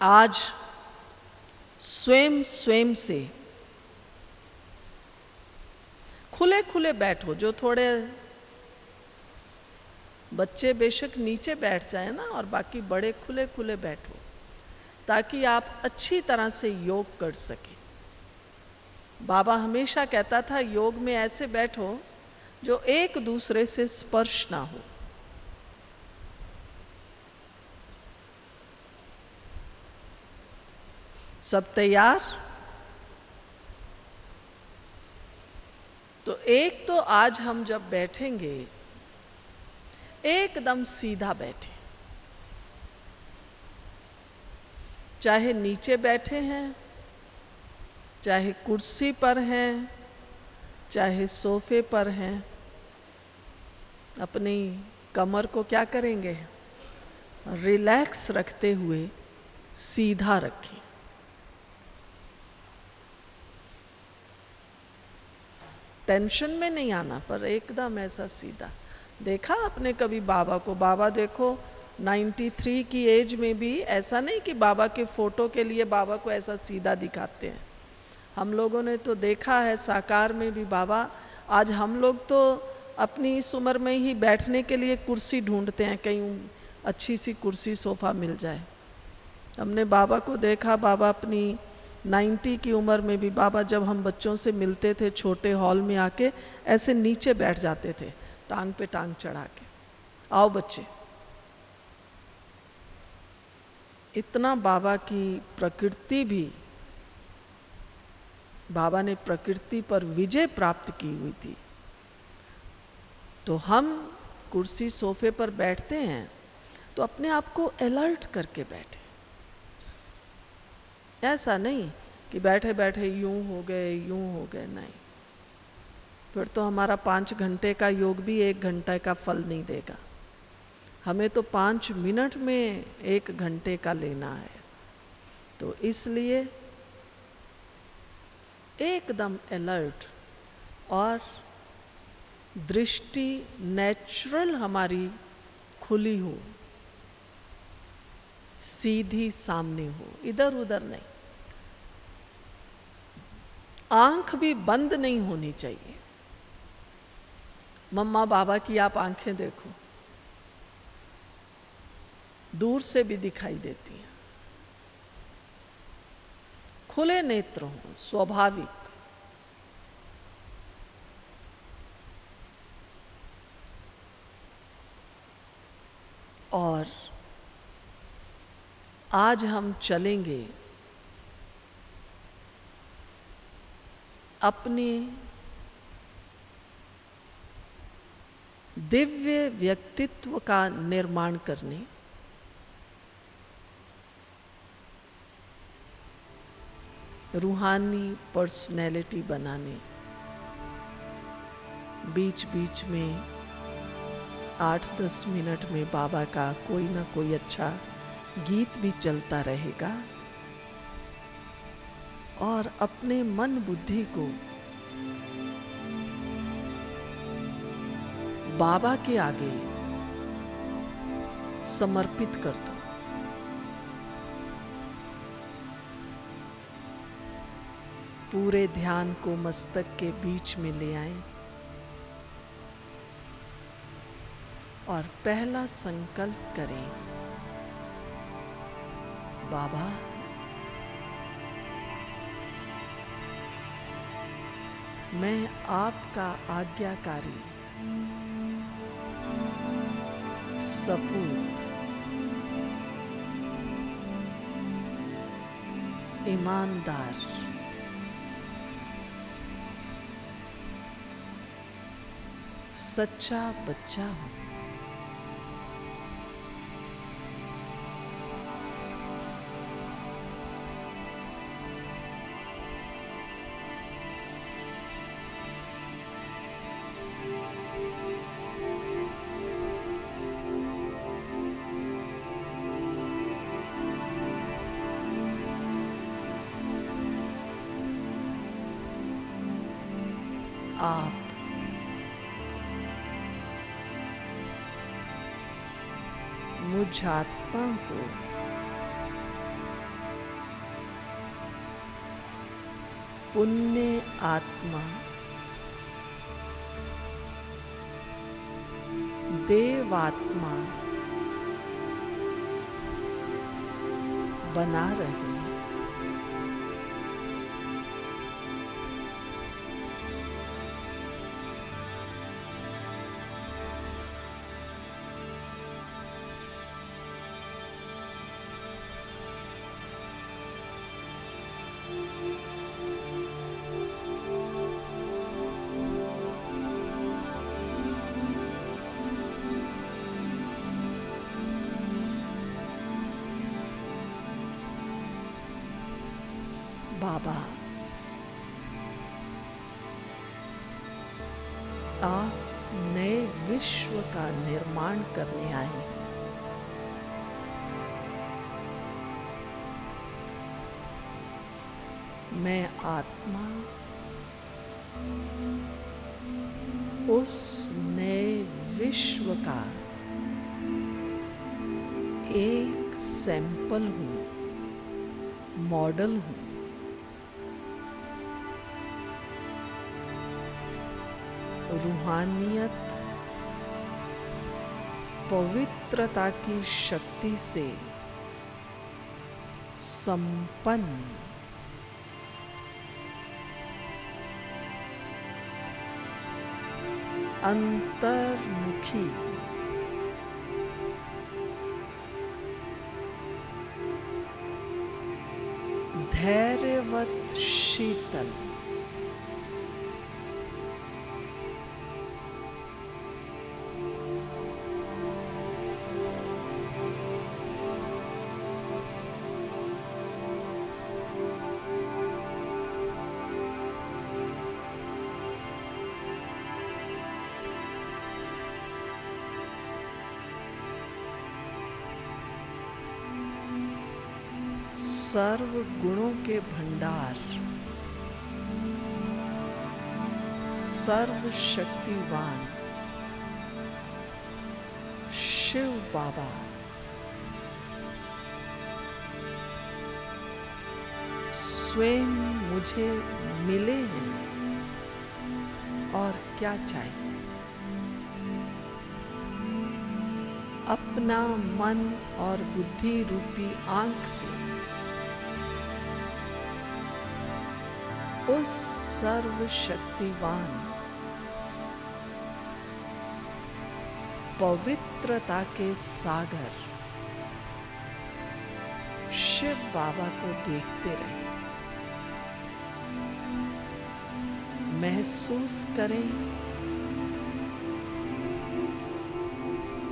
S1: आज स्वयं स्वयं से खुले खुले बैठो। जो थोड़े बच्चे बेशक नीचे बैठ जाए ना, और बाकी बड़े खुले खुले बैठो, ताकि आप अच्छी तरह से योग कर सकें। बाबा हमेशा कहता था योग में ऐसे बैठो जो एक दूसरे से स्पर्श ना हो। सब तैयार? तो एक तो आज हम जब बैठेंगे एकदम सीधा बैठे, चाहे नीचे बैठे हैं, चाहे कुर्सी पर हैं, चाहे सोफे पर हैं, अपनी कमर को क्या करेंगे? रिलैक्स रखते हुए सीधा रखें। टेंशन में नहीं आना, पर एकदम ऐसा सीधा। देखा आपने कभी बाबा को? बाबा देखो 93 की एज में भी ऐसा नहीं कि बाबा के फोटो के लिए बाबा को ऐसा सीधा दिखाते हैं। हम लोगों ने तो देखा है साकार में भी बाबा। आज हम लोग तो अपनी इस उम्र में ही बैठने के लिए कुर्सी ढूंढते हैं, कहीं अच्छी सी कुर्सी सोफा मिल जाए। हमने बाबा को देखा, बाबा अपनी 90 की उम्र में भी, बाबा जब हम बच्चों से मिलते थे छोटे हॉल में आके ऐसे नीचे बैठ जाते थे, टांग पे टांग चढ़ा के, आओ बच्चे। इतना बाबा की प्रकृति भी, बाबा ने प्रकृति पर विजय प्राप्त की हुई थी। तो हम कुर्सी सोफे पर बैठते हैं तो अपने आप को अलर्ट करके बैठे। ऐसा नहीं कि बैठे बैठे यूं हो गए, नहीं। फिर तो हमारा 5 घंटे का योग भी 1 घंटे का फल नहीं देगा। हमें तो 5 मिनट में 1 घंटे का लेना है। तो इसलिए एकदम अलर्ट और दृष्टि नेचुरल हमारी खुली हो, सीधी सामने हो, इधर उधर नहीं। आंख भी बंद नहीं होनी चाहिए। मम्मा बाबा की आप आंखें देखो, दूर से भी दिखाई देती हैं। खुले नेत्र हो, स्वाभाविक। और आज हम चलेंगे अपने दिव्य व्यक्तित्व का निर्माण करने, रूहानी पर्सनैलिटी बनाने। बीच बीच में 8-10 मिनट में बाबा का कोई ना कोई अच्छा गीत भी चलता रहेगा, और अपने मन बुद्धि को बाबा के आगे समर्पित कर दो। पूरे ध्यान को मस्तक के बीच में ले आएं और पहला संकल्प करें, बाबा मैं आपका आज्ञाकारी सपूत, ईमानदार, सच्चा बच्चा हूं। आप मुझ आत्मा को पुण्य आत्मा देवात्मा बना रहे। बाबा, आप नए विश्व का निर्माण करने आए। मैं आत्मा उस नए विश्व का एक सैंपल हूं, मॉडल हूं। रूहानियत पवित्रता की शक्ति से संपन्न अंतर्मुखी धैर्यवत शीतल सर्व गुणों के भंडार, सर्व शक्तिवान शिव बाबा स्वयं मुझे मिले हैं। और क्या चाहिए? अपना मन और बुद्धि रूपी आंख से उस सर्वशक्तिवान पवित्रता के सागर शिव बाबा को देखते रहे। महसूस करें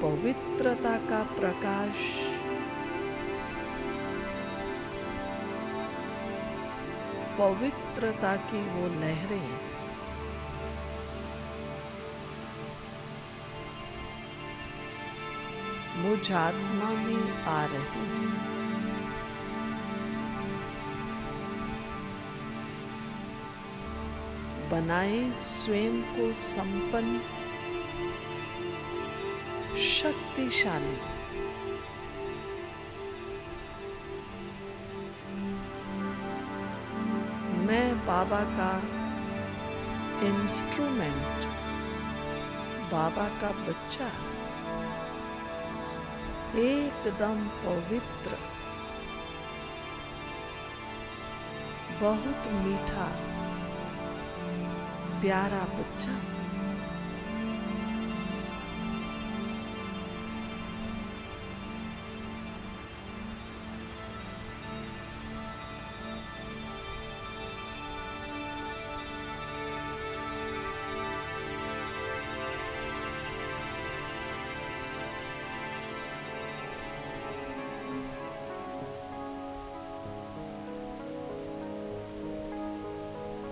S1: पवित्रता का प्रकाश पवित्रता की वो लहरें मुझ आत्मा में आ रही हैं। बनाए स्वयं को संपन्न शक्तिशाली मैं बाबा का इंस्ट्रूमेंट, बाबा का बच्चा, एकदम पवित्र, बहुत मीठा प्यारा बच्चा।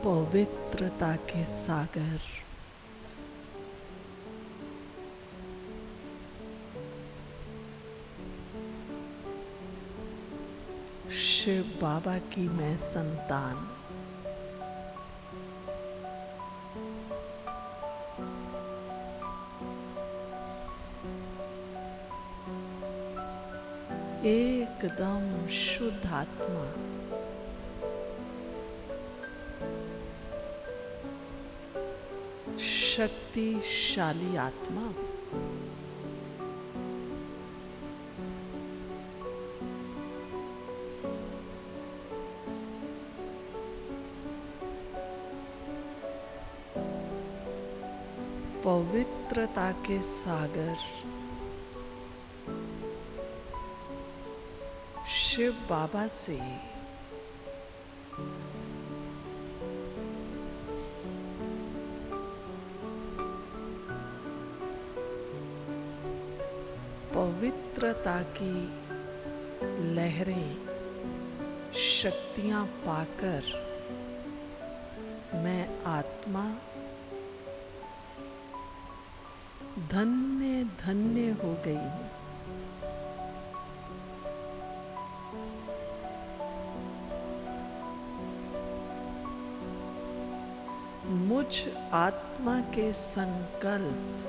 S1: पवित्रता के सागर शिव बाबा की मैं संतान, एकदम शुद्ध आत्मा, शक्तिशाली आत्मा हूं। पवित्रता के सागर शिव बाबा से पवित्रता की लहरें, शक्तियां पाकर मैं आत्मा धन्य धन्य हो गई हूं। मुझ आत्मा के संकल्प,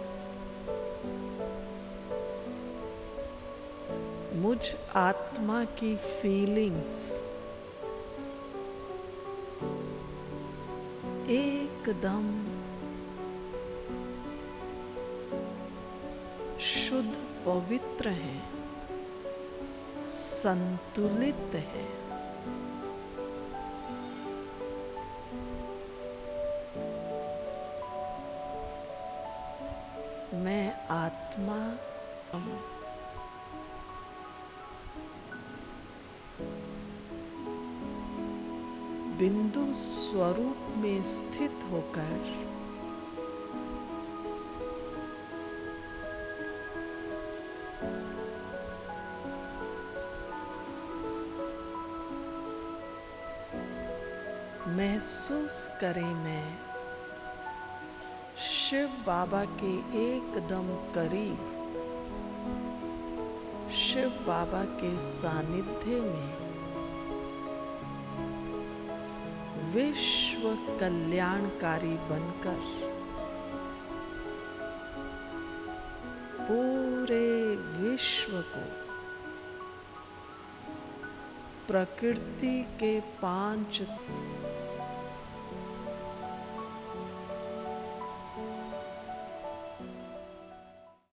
S1: मुझ आत्मा की फीलिंग्स एकदम शुद्ध पवित्र है, संतुलित है। मैं आत्मा हूं। बिंदु स्वरूप में स्थित होकर महसूस करें मैं शिव बाबा के एकदम करीब, शिव बाबा के सानिध्य में विश्व कल्याणकारी बनकर पूरे विश्व को प्रकृति के 5